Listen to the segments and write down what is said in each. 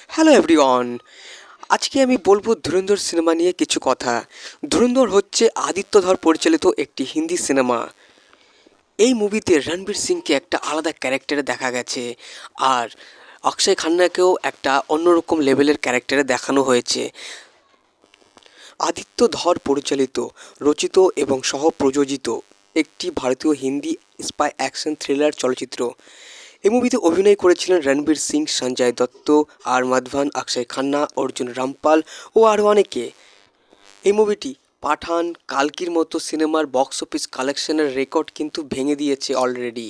Hello everyone. আজকে আমি বলবো ধুরন্ধর সিনেমা নিয়ে কিছু কথা। ধুরন্ধর হচ্ছে আদিত্য ধর পরিচালিত একটি হিন্দি সিনেমা। এই মুভিতে রণবীর সিংকে একটা আলাদা ক্যারেক্টারে দেখা গেছে, আর অক্ষয় খান্নাকেও একটা অন্যরকম লেভেলের ক্যারেক্টারে দেখানো হয়েছে। আদিত্য ধর পরিচালিত, রচিত এবং সহ প্রযোজিত একটি ভারতীয় হিন্দি স্পাই অ্যাকশন থ্রিলার চলচ্চিত্র। এই মুভিতে অভিনয় করেছিলেন রণবীর সিং, সঞ্জয় দত্ত, আর মাধবন, অক্ষয় খান্না, অর্জুন রামপাল ও আরও অনেকে। এই মুভিটি পাঠান, কালকির মতো সিনেমার বক্স অফিস কালেকশনের রেকর্ড কিন্তু ভেঙে দিয়েছে অলরেডি।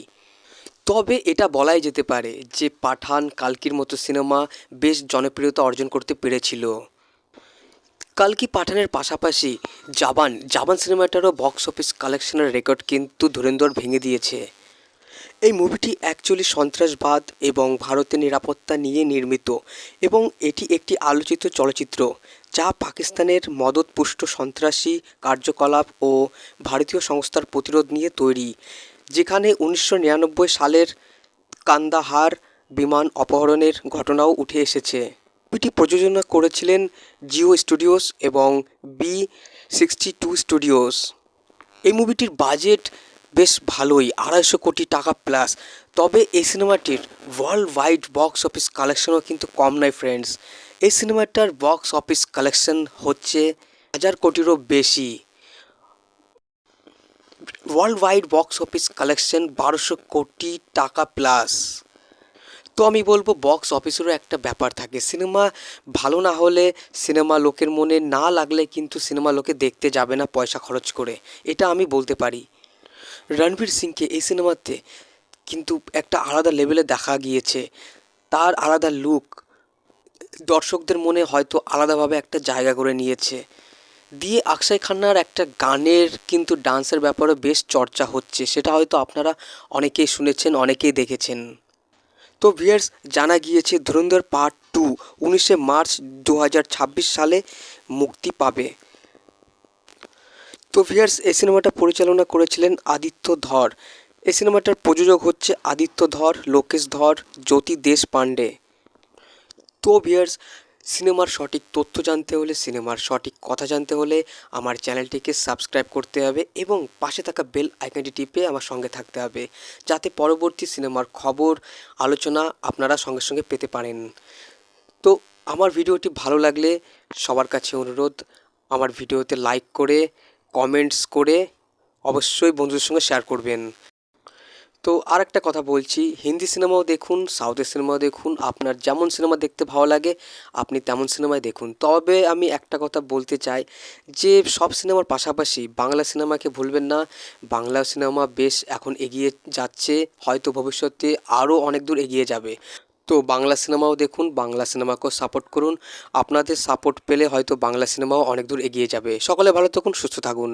তবে এটা বলাই যেতে পারে যে পাঠান, কালকির মতো সিনেমা বেশ জনপ্রিয়তা অর্জন করতে পেরেছিল। কালকি পাঠানের পাশাপাশি জাবান সিনেমাটারও বক্স অফিস কালেকশনের রেকর্ড কিন্তু ধুরন্ধর ভেঙে দিয়েছে। এই মুভিটি অ্যাকচুয়ালি সন্ত্রাসবাদ এবং ভারতের নিরাপত্তা নিয়ে নির্মিত, এবং এটি একটি আলোচিত চলচ্চিত্র যা পাকিস্তানের মদতপুষ্ট সন্ত্রাসী কার্যকলাপ ও ভারতীয় সংস্থার প্রতিরোধ নিয়ে তৈরি, যেখানে 1999 সালের কান্দাহার বিমান অপহরণের ঘটনাও উঠে এসেছে। মুভিটি প্রযোজনা করেছিলেন জিও স্টুডিওস এবং B62 স্টুডিওস। এই মুভিটির বাজেট বেশ ভালোই, 250 কোটি টাকা প্লাস। তবে এই সিনেমাটির ওয়ার্ল্ড ওয়াইড বক্স অফিস কালেকশনও কিন্তু কম নয় ফ্রেন্ডস। এই সিনেমাটার বক্স অফিস কালেকশন হচ্ছে 1000 কোটিরও বেশি। World wide box office collection 1200 কোটি টাকা প্লাস। তো আমি বলবো বক্স অফিসেরও একটা ব্যাপার থাকে। সিনেমা ভালো না হলে, সিনেমা লোকের মনে না লাগলে কিন্তু সিনেমা লোকে দেখতে যাবে না পয়সা খরচ করে, এটা আমি বলতে পারি। রণবীর সিংকে এই সিনেমাতে কিন্তু একটা আলাদা লেভেলে দেখা গিয়েছে। তার আলাদা লুক দর্শকদের মনে হয়তো আলাদাভাবে একটা জায়গা করে নিয়েছে। দিয়ে অক্ষয় খান্নার একটা গানের কিন্তু ডান্সের ব্যাপারে বেশ চর্চা হচ্ছে, সেটা হয়তো আপনারা অনেকেই শুনেছেন, অনেকেই দেখেছেন। তো ভিউয়ার্স, জানা গিয়েছে ধুরন্ধর পার্ট 2 19শে মার্চ 2026 সালে মুক্তি পাবে। তো ভিউয়ার্স, এই সিনেমাটা পরিচালনা করেছিলেন আদিত্য ধর। এই সিনেমাটার প্রযোজক হচ্ছে আদিত্য ধর, লোকেশ ধর, জ্যোতি দেশপান্ডে। তো ভিউয়ার্স, সিনেমার সঠিক তথ্য জানতে হলে, সিনেমার সঠিক কথা জানতে হলে আমার চ্যানেলটিকে সাবস্ক্রাইব করতে হবে এবং পাশে থাকা বেল আইকনটি টিপে আমার সঙ্গে থাকতে হবে, যাতে পরবর্তী সিনেমার খবর, আলোচনা আপনারা সঙ্গে সঙ্গে পেতে পারেন। তো আমার ভিডিওটি ভালো লাগলে সবার কাছে অনুরোধ, আমার ভিডিওতে লাইক করে, কমেন্টস করে অবশ্যই বন্ধুদের সঙ্গে শেয়ার করবেন। তো আর একটা কথা বলছি, হিন্দি সিনেমাও দেখুন, সাউথের সিনেমাও দেখুন, আপনার যেমন সিনেমা দেখতে ভালো লাগে আপনি তেমন সিনেমাই দেখুন। তবে আমি একটা কথা বলতে চাই যে সব সিনেমার পাশাপাশি বাংলা সিনেমাকে ভুলবেন না। বাংলা সিনেমা বেশ এখন এগিয়ে যাচ্ছে, হয়তো ভবিষ্যতে আরও অনেক দূর এগিয়ে যাবে। তো বাংলা সিনেমাও দেখুন, বাংলা সিনেমাকেও সাপোর্ট করুন। আপনাদের সাপোর্ট পেলে হয়তো বাংলা সিনেমাও অনেক দূর এগিয়ে যাবে। সকলে ভালো থাকুন, সুস্থ থাকুন।